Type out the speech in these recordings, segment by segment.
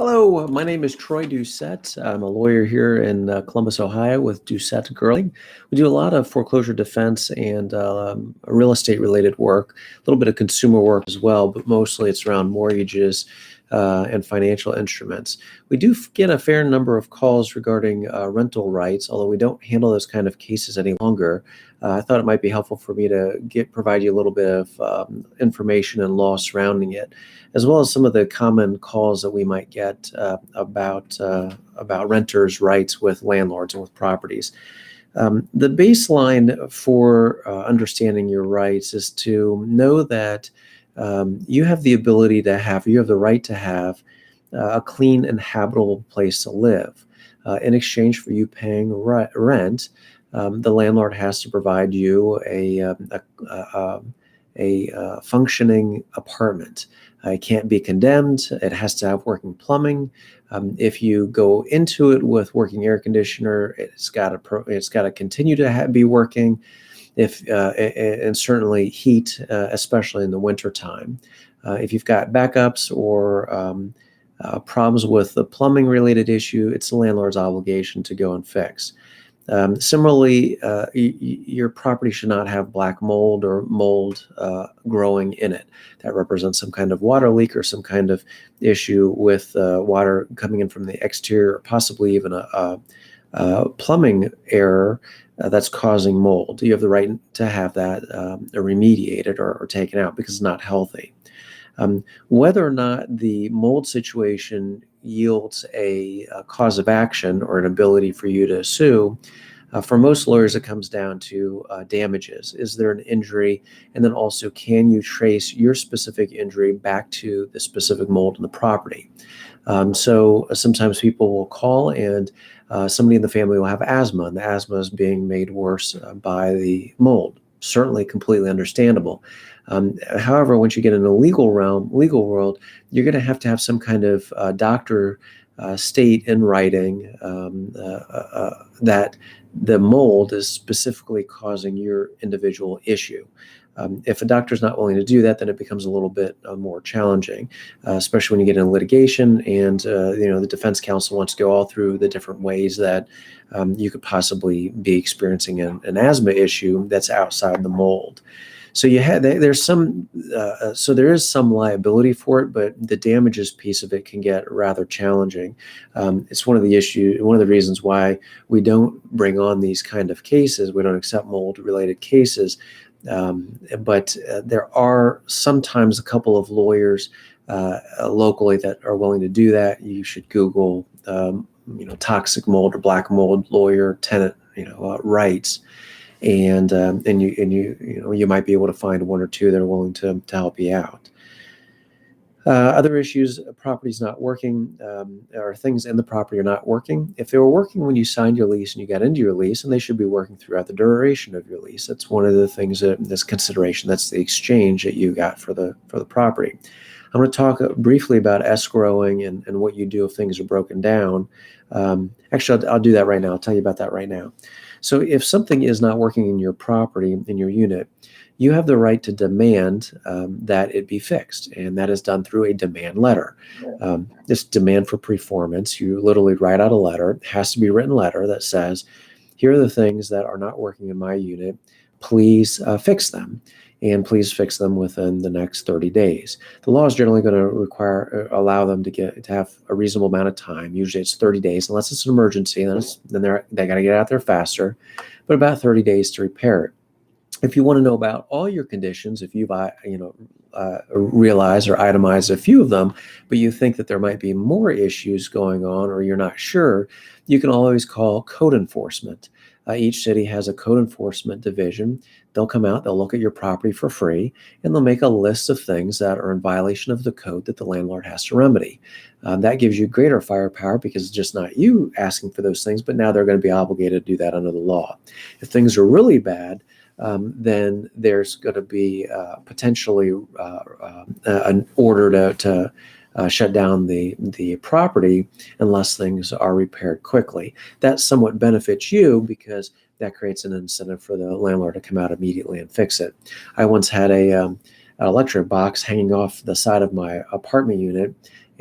Hello, my name is Troy Doucette. I'm a lawyer here in Columbus, Ohio with Doucette Gurley. We do a lot of foreclosure defense and real estate related work, a little bit of consumer work as well, but mostly it's around mortgages and financial instruments. We do get a fair number of calls regarding rental rights, although we don't handle those kind of cases any longer. I thought it might be helpful for me to provide you a little bit of information and law surrounding it, as well as some of the common calls that we might get about renters' rights with landlords and with properties. The baseline for understanding your rights is to know that you have the ability to have, you have the right to have a clean and habitable place to live. In exchange for you paying rent, the landlord has to provide you a functioning apartment. It can't be condemned. It has to have working plumbing. If you go into it with working air conditioner, it's got to continue to be working. And certainly heat, especially in the winter time. If you've got backups or problems with the plumbing related issue, it's the landlord's obligation to go and fix. Similarly, your property should not have black mold or mold growing in it. That represents some kind of water leak or some kind of issue with water coming in from the exterior, or possibly even a plumbing error that's causing mold. You have the right to have that remediated or taken out because it's not healthy. Whether or not the mold situation yields a cause of action or an ability for you to sue, for most lawyers, it comes down to damages. Is there an injury? And then also, can you trace your specific injury back to the specific mold in the property? So sometimes people will call and somebody in the family will have asthma, and the asthma is being made worse by the mold. Certainly completely understandable. However, once you get in the legal world, you're going to have some kind of doctor state in writing that the mold is specifically causing your individual issue. If a doctor's not willing to do that, then it becomes a little bit more challenging, especially when you get in litigation and the defense counsel wants to go all through the different ways that you could possibly be experiencing an asthma issue that's outside the mold. So there is some liability for it, but the damages piece of it can get rather challenging. It's one of the reasons why we don't bring on these kind of cases. We don't accept mold-related cases. But there are sometimes a couple of lawyers locally that are willing to do that. You should Google, toxic mold or black mold lawyer tenant, rights, and you might be able to find one or two that are willing to help you out. Other issues, property's not working, or things in the property are not working. If they were working when you signed your lease and you got into your lease, and they should be working throughout the duration of your lease. That's one of the things that's consideration. That's the exchange that you got for the property. I'm going to talk briefly about escrowing and what you do if things are broken down. Actually, I'll do that right now. I'll tell you about that right now. So if something is not working in your property, in your unit, you have the right to demand that it be fixed, and that is done through a demand letter. This demand for performance, you literally write out a letter. It has to be a written letter that says, here are the things that are not working in my unit. Please fix them, and please fix them within the next 30 days. The law is generally going to allow them to have a reasonable amount of time. Usually it's 30 days, unless it's an emergency. Then they got to get out there faster, but about 30 days to repair it. If you want to know about all your conditions, if you've realized or itemized a few of them, but you think that there might be more issues going on or you're not sure, you can always call code enforcement. Each city has a code enforcement division. They'll come out, they'll look at your property for free, and they'll make a list of things that are in violation of the code that the landlord has to remedy. That gives you greater firepower because it's just not you asking for those things, but now they're going to be obligated to do that under the law. If things are really bad, then there's going to be potentially an order to shut down the property unless things are repaired quickly. That somewhat benefits you because that creates an incentive for the landlord to come out immediately and fix it. I once had an electric box hanging off the side of my apartment unit,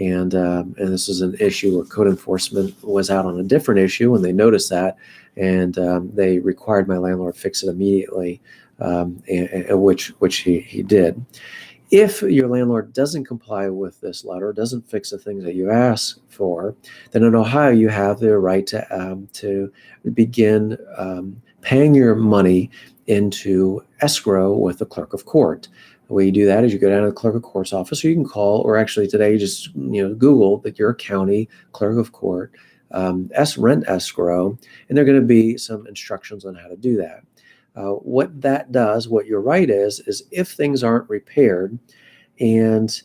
and this is an issue where code enforcement was out on a different issue, and they noticed that, and they required my landlord fix it immediately, which he did. If your landlord doesn't comply with this letter, doesn't fix the things that you ask for, then in Ohio you have the right to begin paying your money into escrow with the clerk of court. The way you do that is you go down to the clerk of court's office, or you can call, or actually today you just Google that your county clerk of court rent escrow, and there are going to be some instructions on how to do that. What that does, what your right is if things aren't repaired, and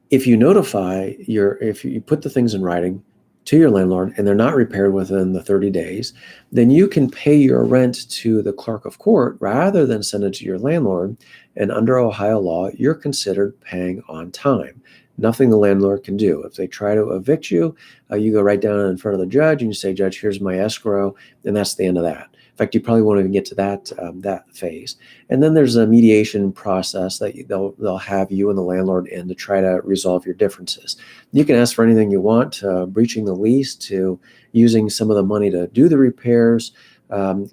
if you if you put the things in writing to your landlord and they're not repaired within the 30 days, then you can pay your rent to the clerk of court rather than send it to your landlord. And under Ohio law, you're considered paying on time. Nothing the landlord can do. If they try to evict you, you go right down in front of the judge and you say, "Judge, here's my escrow," and that's the end of that. In fact, you probably won't even get to that phase. And then there's a mediation process that they'll have you and the landlord in to try to resolve your differences. You can ask for anything you want, breaching the lease to using some of the money to do the repairs,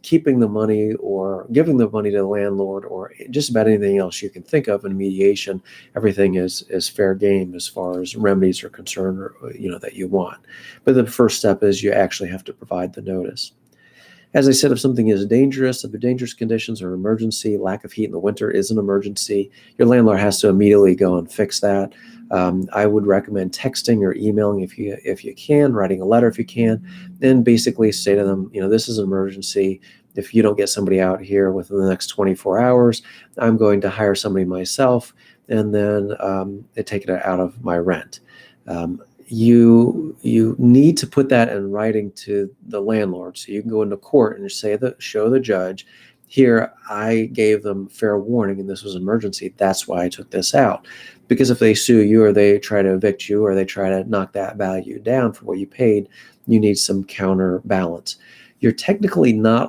keeping the money or giving the money to the landlord, or just about anything else you can think of in mediation. Everything is fair game as far as remedies are concerned, or, that you want. But the first step is you actually have to provide the notice. As I said, if something is dangerous, if the dangerous conditions are an emergency, lack of heat in the winter is an emergency, your landlord has to immediately go and fix that. I would recommend texting or emailing if you can, writing a letter if you can, and basically say to them, this is an emergency. If you don't get somebody out here within the next 24 hours, I'm going to hire somebody myself, and then take it out of my rent. You need to put that in writing to the landlord, so you can go into court and show the judge, here I gave them fair warning and this was an emergency, that's why I took this out. Because if they sue you or they try to evict you or they try to knock that value down for what you paid, you need some counterbalance. You're technically not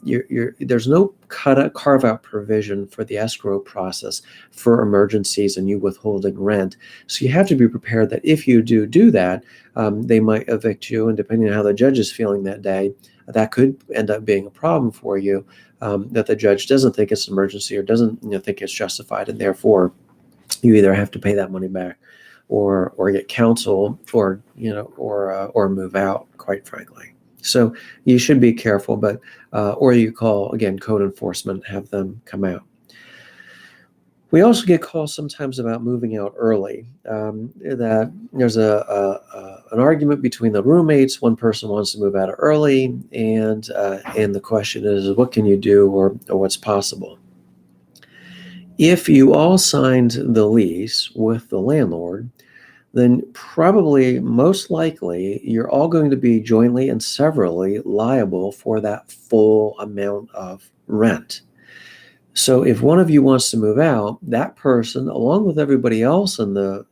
there's no carve out provision for the escrow process for emergencies and you withholding rent. So you have to be prepared that if you do that, they might evict you, and depending on how the judge is feeling that day, that could end up being a problem for you. That the judge doesn't think it's an emergency or doesn't think it's justified, and therefore you either have to pay that money back, or get counsel, or move out, quite frankly. So you should be careful, but or you call, again, code enforcement, have them come out. We also get calls sometimes about moving out early. That there's an argument between the roommates. One person wants to move out early, and the question is, what can you do, or what's possible? If you all signed the lease with the landlord, then probably, most likely, you're all going to be jointly and severally liable for that full amount of rent. So if one of you wants to move out, that person, along with everybody else in the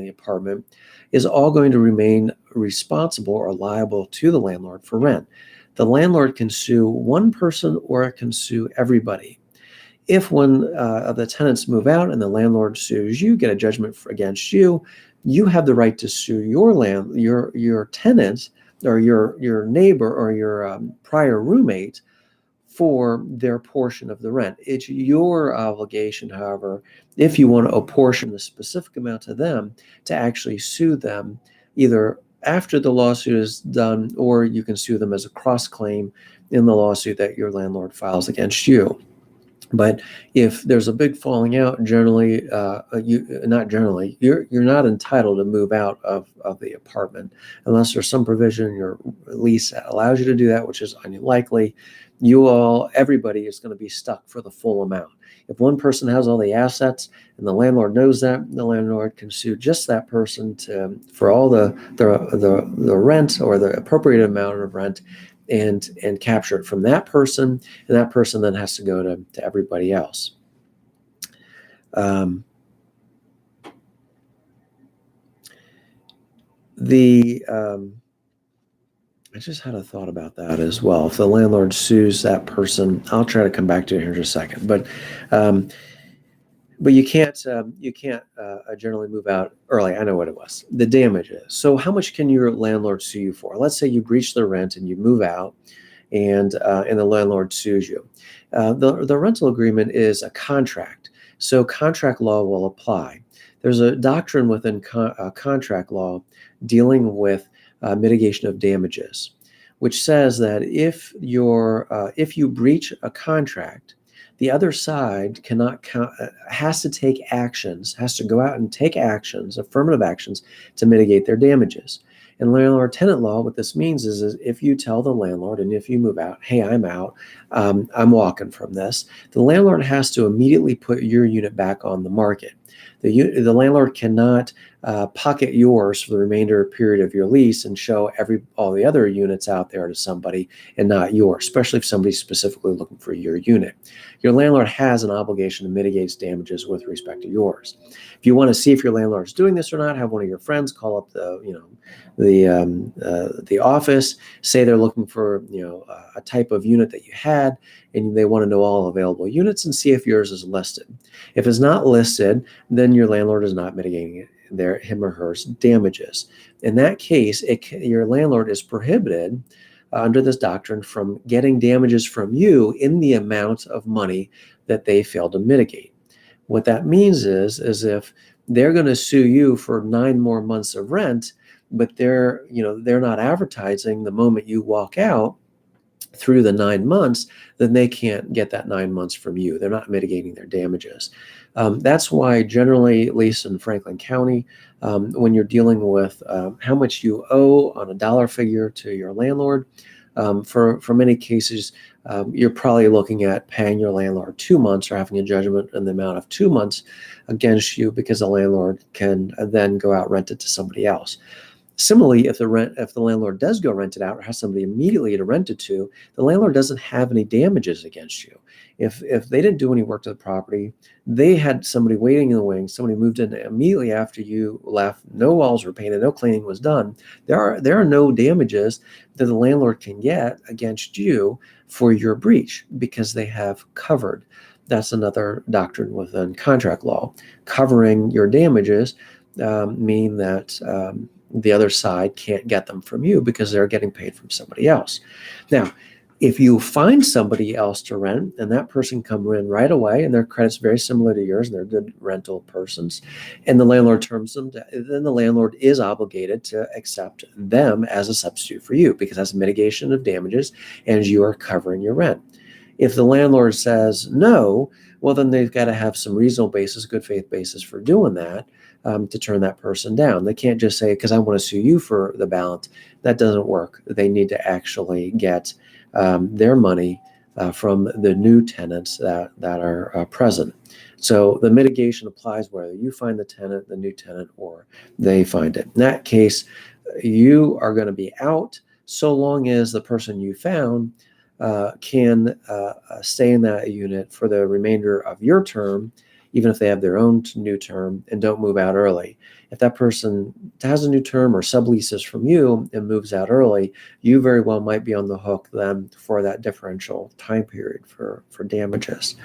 apartment, is all going to remain responsible or liable to the landlord for rent. The landlord can sue one person or it can sue everybody. If one of the tenants move out and the landlord sues you, get a judgment against you, you have the right to sue your tenant or your neighbor or your prior roommate for their portion of the rent. It's your obligation, however, if you want to apportion a specific amount to them, to actually sue them either after the lawsuit is done, or you can sue them as a cross-claim in the lawsuit that your landlord files against you. But if there's a big falling out, generally, you're not entitled to move out of the apartment unless there's some provision in your lease that allows you to do that, which is unlikely. Everybody is going to be stuck for the full amount. If one person has all the assets and the landlord knows that, the landlord can sue just that person for all the rent or the appropriate amount of rent, and capture it from that person, and that person then has to go to everybody else. I just had a thought about that as well. If the landlord sues that person, I'll try to come back to it here in just a second. But But you can't generally move out early. I know what it was. The damages. So how much can your landlord sue you for? Let's say you breach the rent and you move out, and the landlord sues you. The rental agreement is a contract, so contract law will apply. There's a doctrine within contract law dealing with mitigation of damages, which says that if you breach a contract, the other side has to take actions, has to go out and take actions, affirmative actions, to mitigate their damages. In landlord-tenant law, what this means is if you tell the landlord and if you move out, hey, I'm out, I'm walking from this, the landlord has to immediately put your unit back on the market. The landlord cannot pocket yours for the remainder period of your lease and show all the other units out there to somebody and not yours, especially if somebody's specifically looking for your unit. Your landlord has an obligation to mitigate damages with respect to yours. If you want to see if your landlord is doing this or not, have one of your friends call up the office, say they're looking for a type of unit that you had, and they want to know all available units and see if yours is listed. If it's not listed, then your landlord is not mitigating him or her damages. In that case, your landlord is prohibited under this doctrine from getting damages from you in the amount of money that they failed to mitigate. What that means is if they're going to sue you for 9 more months of rent, but they're not advertising the moment you walk out through the 9 months, then they can't get that 9 months from you. They're not mitigating their damages. That's why generally, at least in Franklin County, when you're dealing with how much you owe on a dollar figure to your landlord, for many cases, you're probably looking at paying your landlord 2 months or having a judgment in the amount of 2 months against you, because the landlord can then go out rent it to somebody else. Similarly, if the landlord does go rent it out or has somebody immediately to rent it to, the landlord doesn't have any damages against you. If they didn't do any work to the property, they had somebody waiting in the wings, somebody moved in immediately after you left, no walls were painted, no cleaning was done, there are no damages that the landlord can get against you for your breach, because they have covered. That's another doctrine within contract law. Covering your damages mean that the other side can't get them from you because they're getting paid from somebody else. Now, if you find somebody else to rent and that person come in right away and their credit's very similar to yours and they're good rental persons, and the landlord terms them, then the landlord is obligated to accept them as a substitute for you, because that's mitigation of damages and you are covering your rent. If the landlord says no, well, then they've got to have some reasonable basis, good faith basis for doing that, to turn that person down. They can't just say, because I want to sue you for the balance. That doesn't work. They need to actually get their money from the new tenants that are present. So the mitigation applies whether you find the tenant, the new tenant, or they find it. In that case, you are going to be out so long as the person you found can stay in that unit for the remainder of your term, even if they have their own new term, and don't move out early. If that person has a new term or subleases from you and moves out early, you very well might be on the hook then for that differential time period for damages.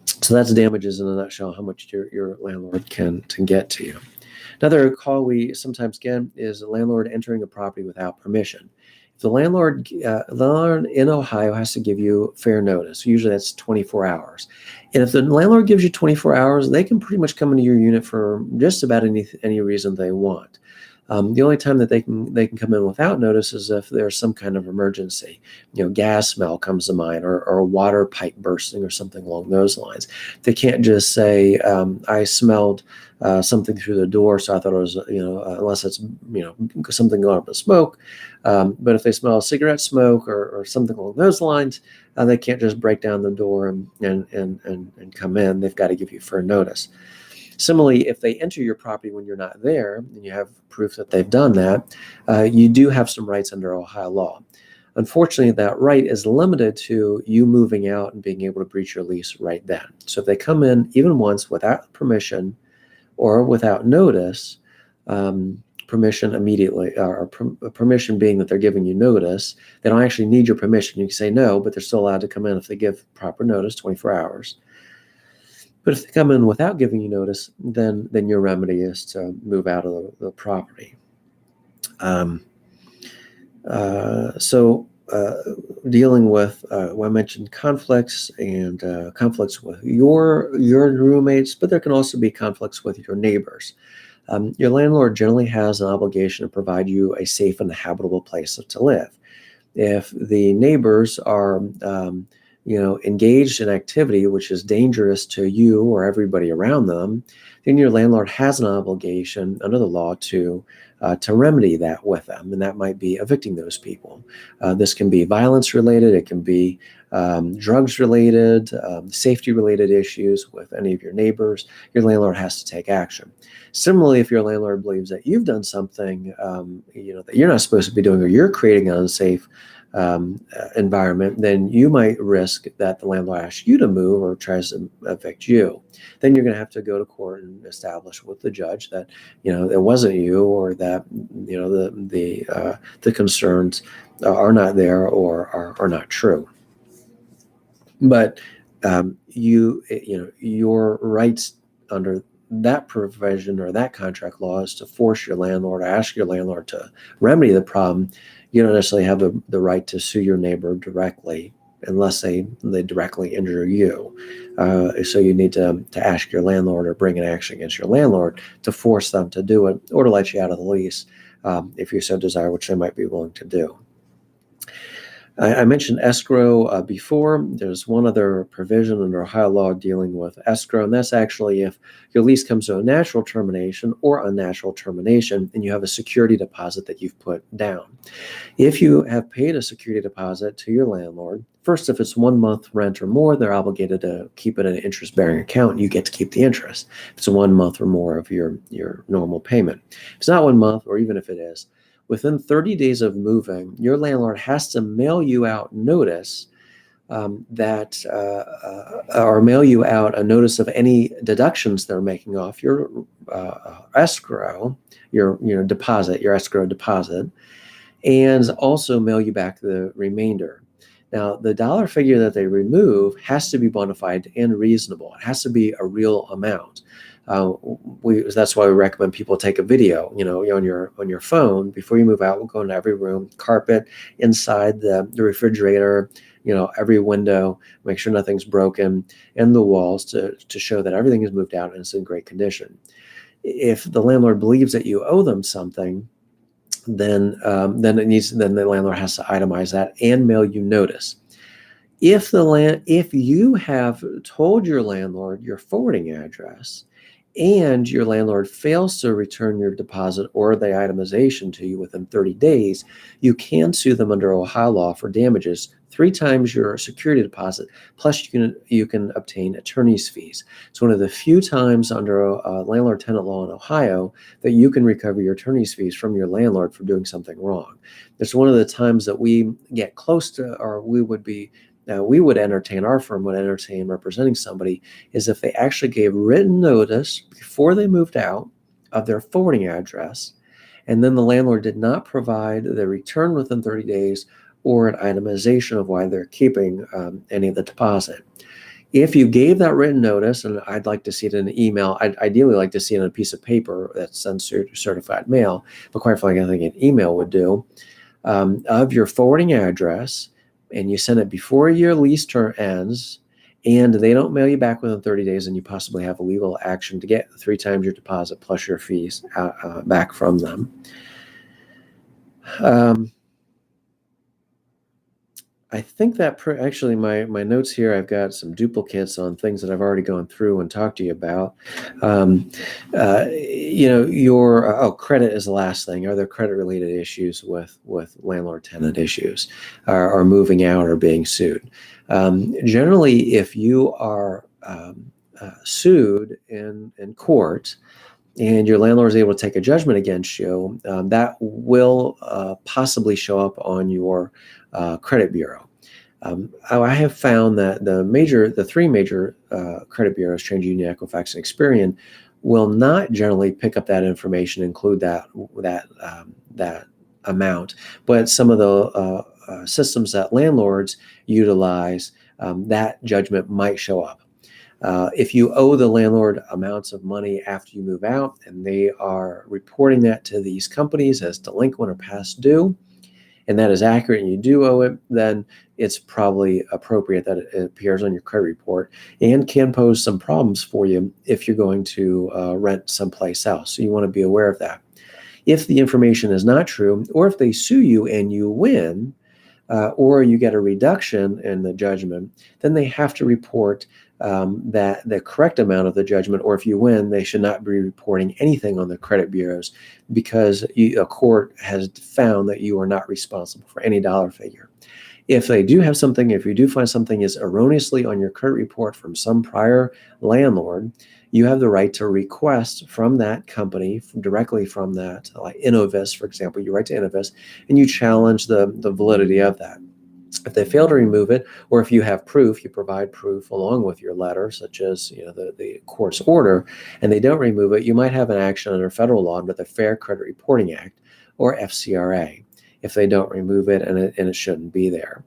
So that's damages in a nutshell, how much your landlord can get to you. Another call we sometimes get is a landlord entering a property without permission. The landlord in Ohio has to give you fair notice. Usually that's 24 hours. And if the landlord gives you 24 hours, they can pretty much come into your unit for just about any reason they want. The only time that they can come in without notice is if there's some kind of emergency. Gas smell comes to mind, or a water pipe bursting or something along those lines. They can't just say, I smelled something through the door, so I thought it was, unless it's, something going up in smoke. But if they smell cigarette smoke or something along those lines, they can't just break down the door and come in. They've got to give you fair notice. Similarly, if they enter your property when you're not there and you have proof that they've done that, you do have some rights under Ohio law. Unfortunately, that right is limited to you moving out and being able to breach your lease right then. So if they come in even once without permission or without notice, permission immediately, or permission being that they're giving you notice, they don't actually need your permission. You can say no, but they're still allowed to come in if they give proper notice, 24 hours. But if they come in without giving you notice, then your remedy is to move out of the property. Um, so dealing with, well, I mentioned conflicts and conflicts with your roommates, but there can also be conflicts with your neighbors. Your landlord generally has an obligation to provide you a safe and habitable place to live. If the neighbors are engaged in activity which is dangerous to you or everybody around them, then your landlord has an obligation under the law to remedy that with them, and that might be evicting those people. This can be violence related, it can be drugs related, safety related issues with any of your neighbors. Your landlord has to take action. Similarly, if your landlord believes that you've done something that you're not supposed to be doing, or you're creating an unsafe environment, then you might risk that the landlord asks you to move or tries to evict you. Then you're going to have to go to court and establish with the judge that it wasn't you, or that the concerns are not there or are not true. But your rights under that provision or that contract law is to force your landlord or ask your landlord to remedy the problem. You don't necessarily have the right to sue your neighbor directly unless they directly injure you. So you need to ask your landlord or bring an action against your landlord to force them to do it or to let you out of the lease if you so desire, which they might be willing to do. I mentioned escrow before. There's one other provision under Ohio law dealing with escrow, and that's actually if your lease comes to a natural termination or unnatural termination, and you have a security deposit that you've put down. If you have paid a security deposit to your landlord, first, if it's 1 month rent or more, they're obligated to keep it in an interest-bearing account, and you get to keep the interest. If it's 1 month or more of your normal payment. If it's not 1 month, or even if it is, within 30 days of moving, your landlord has to mail you out notice or mail you out a notice of any deductions they're making off your escrow, your deposit, your escrow deposit, and also mail you back the remainder. Now, the dollar figure that they remove has to be bona fide and reasonable. It has to be a real amount. That's why we recommend people take a video, on your phone before you move out. We'll go into every room, carpet, inside the refrigerator, every window, make sure nothing's broken, and the walls to show that everything is moved out and it's in great condition. If the landlord believes that you owe them something, then the landlord has to itemize that and mail you notice. If you have told your landlord your forwarding address, and your landlord fails to return your deposit or the itemization to you within 30 days, you can sue them under Ohio law for damages 3 times your security deposit, plus you can obtain attorney's fees. It's one of the few times under landlord-tenant law in Ohio that you can recover your attorney's fees from your landlord for doing something wrong. It's one of the times that we get close to, or our firm would entertain representing somebody, is if they actually gave written notice before they moved out of their forwarding address, and then the landlord did not provide the return within 30 days or an itemization of why they're keeping any of the deposit. If you gave that written notice, and I'd like to see it in an email, I'd ideally like to see it on a piece of paper that's sent certified mail, but quite frankly, I think an email would do, of your forwarding address, and you send it before your lease term ends, and they don't mail you back within 30 days, and you possibly have a legal action to get 3 times your deposit plus your fees back from them. I think that actually my notes here, I've got some duplicates on things that I've already gone through and talked to you about. Your credit is the last thing. Are there credit related issues with landlord tenant issues, or moving out or being sued? Generally, if you are sued in court, and your landlord is able to take a judgment against you, that will possibly show up on your credit bureau. I have found that the 3 major credit bureaus, TransUnion, Equifax, and Experian, will not generally pick up that information, include that amount. But some of the systems that landlords utilize, that judgment might show up. If you owe the landlord amounts of money after you move out and they are reporting that to these companies as delinquent or past due, and that is accurate and you do owe it, then it's probably appropriate that it appears on your credit report and can pose some problems for you if you're going to rent someplace else. So you want to be aware of that. If the information is not true, or if they sue you and you win, or you get a reduction in the judgment, then they have to report that the correct amount of the judgment, or if you win, they should not be reporting anything on the credit bureaus because a court has found that you are not responsible for any dollar figure. If they do have something, if you do find something is erroneously on your credit report from some prior landlord, you have the right to request from that company, directly from that, like Innovis, for example, you write to Innovis and you challenge the validity of that. If they fail to remove it, or if you have proof, you provide proof along with your letter, such as the court's order, and they don't remove it, you might have an action under federal law under the Fair Credit Reporting Act, or FCRA, if they don't remove it and it shouldn't be there.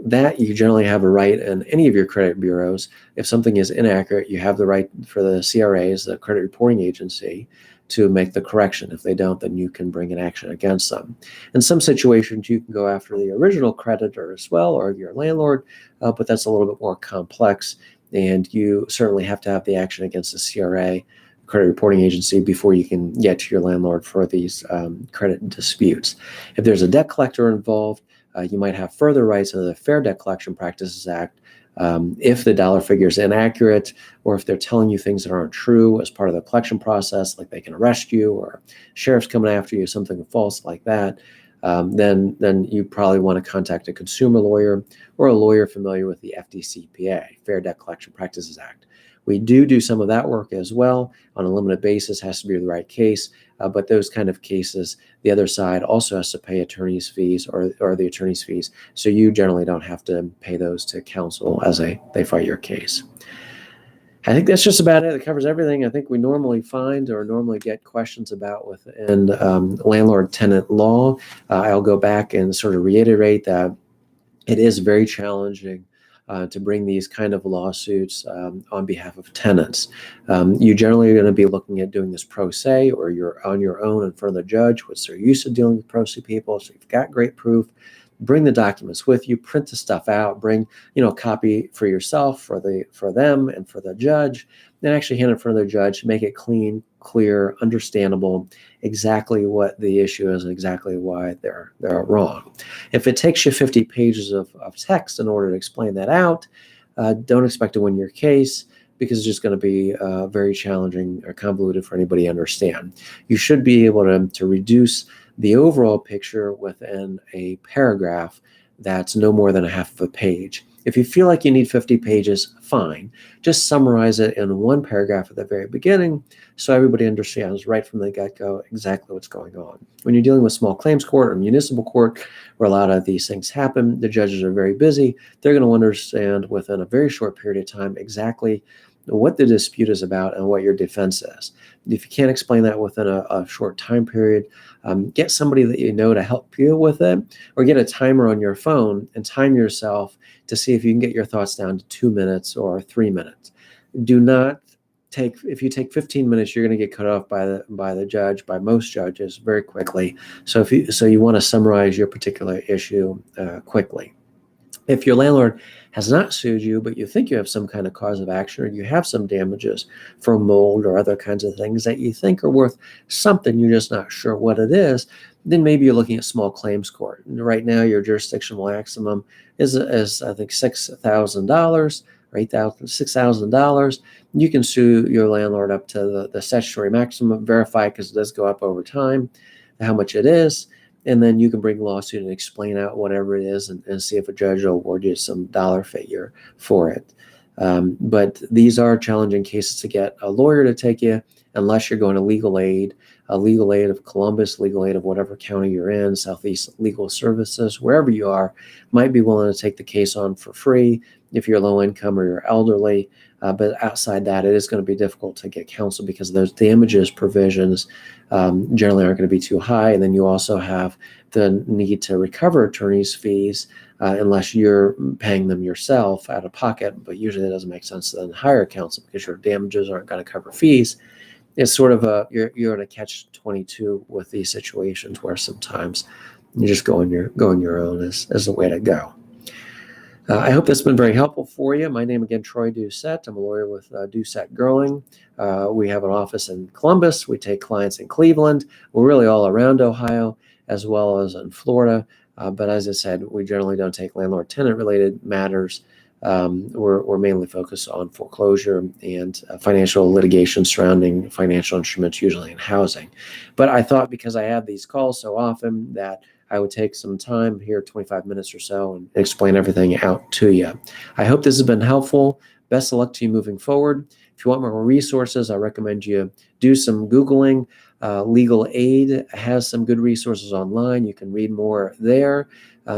That you generally have a right in any of your credit bureaus. If something is inaccurate, you have the right for the CRAs, the credit reporting agency, to make the correction. If they don't, then you can bring an action against them. In some situations, you can go after the original creditor as well, or your landlord, but that's a little bit more complex, and you certainly have to have the action against the CRA, credit reporting agency, before you can get to your landlord for these credit disputes. If there's a debt collector involved, you might have further rights under the Fair Debt Collection Practices Act if the dollar figure is inaccurate, or if they're telling you things that aren't true as part of the collection process, like they can arrest you or sheriff's coming after you, something false like that, then you probably want to contact a consumer lawyer or a lawyer familiar with the FDCPA, Fair Debt Collection Practices Act. We do some of that work as well on a limited basis, has to be the right case, but those kind of cases, the other side also has to pay attorney's fees or the attorney's fees. So you generally don't have to pay those to counsel as they fight your case. I think that's just about it. It covers everything I think we normally find or normally get questions about within landlord-tenant law. I'll go back and sort of reiterate that it is very challenging to bring these kind of lawsuits on behalf of tenants. You generally are going to be looking at doing this pro se, or you're on your own in front of the judge, which they're used to dealing with pro se people. So you've got great proof. Bring the documents with you, print the stuff out, bring a copy for yourself, for them, and for the judge, then actually hand it in front of the judge, make it clean, clear, understandable, exactly what the issue is and exactly why they're wrong. If it takes you 50 pages of text in order to explain that out, don't expect to win your case, because it's just going to be very challenging or convoluted for anybody to understand. You should be able to reduce the overall picture within a paragraph that's no more than a half of a page. If you feel like you need 50 pages, fine. Just summarize it in one paragraph at the very beginning so everybody understands right from the get-go exactly what's going on. When you're dealing with small claims court or municipal court, where a lot of these things happen, the judges are very busy. They're going to understand within a very short period of time exactly what the dispute is about and what your defense is. If you can't explain that within a short time period, get somebody that you know to help you with it, or get a timer on your phone and time yourself to see if you can get your thoughts down to 2 minutes or 3 minutes. Do not if you take 15 minutes, you're going to get cut off by the judge, by most judges, very quickly. So you want to summarize your particular issue quickly. If your landlord has not sued you, but you think you have some kind of cause of action, or you have some damages from mold or other kinds of things that you think are worth something, you're just not sure what it is, then maybe you're looking at small claims court. And right now, your jurisdictional maximum is I think $6,000 or $6,000. You can sue your landlord up to the statutory maximum, verify, because it does go up over time, how much it is. And then you can bring a lawsuit and explain out whatever it is and see if a judge will award you some dollar figure for it. But these are challenging cases to get a lawyer to take you, unless you're going to legal aid of Columbus, legal aid of whatever county you're in, Southeast Legal Services, wherever you are, might be willing to take the case on for free if you're low income or you're elderly. But outside that, it is going to be difficult to get counsel because those damages provisions generally aren't going to be too high. And then you also have the need to recover attorney's fees unless you're paying them yourself out of pocket. But usually that doesn't make sense to then hire counsel because your damages aren't going to cover fees. It's sort of you're in a catch-22 with these situations where sometimes you just go on your own as the way to go. I hope that's been very helpful for you. My name again, Troy Doucette. I'm a lawyer with Doucette Girling. We have an office in Columbus. We take clients in Cleveland. We're really all around Ohio as well as in Florida. But as I said, we generally don't take landlord-tenant related matters. We're mainly focused on foreclosure and financial litigation surrounding financial instruments, usually in housing. But I thought because I have these calls so often that I would take some time here, 25 minutes or so, and explain everything out to you. I hope this has been helpful. Best of luck to you moving forward. If you want more resources, I recommend you do some Googling. Legal Aid has some good resources online. You can read more there.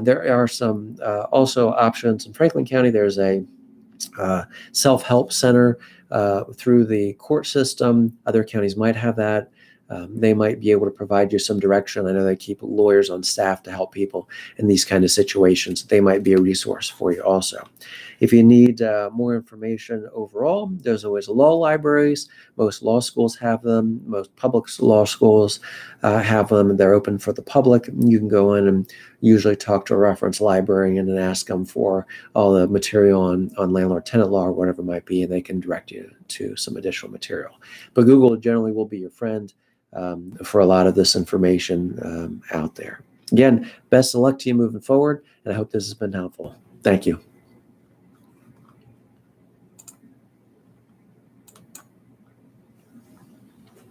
There are some also options in Franklin County. There's a self-help center through the court system. Other counties might have that. They might be able to provide you some direction. I know they keep lawyers on staff to help people in these kind of situations. They might be a resource for you also. If you need more information overall, there's always law libraries. Most law schools have them. Most public law schools have them. They're open for the public. You can go in and usually talk to a reference librarian and ask them for all the material on landlord-tenant law or whatever it might be, and they can direct you to some additional material. But Google generally will be your friend for a lot of this information out there. Again, best of luck to you moving forward, and I hope this has been helpful. Thank you.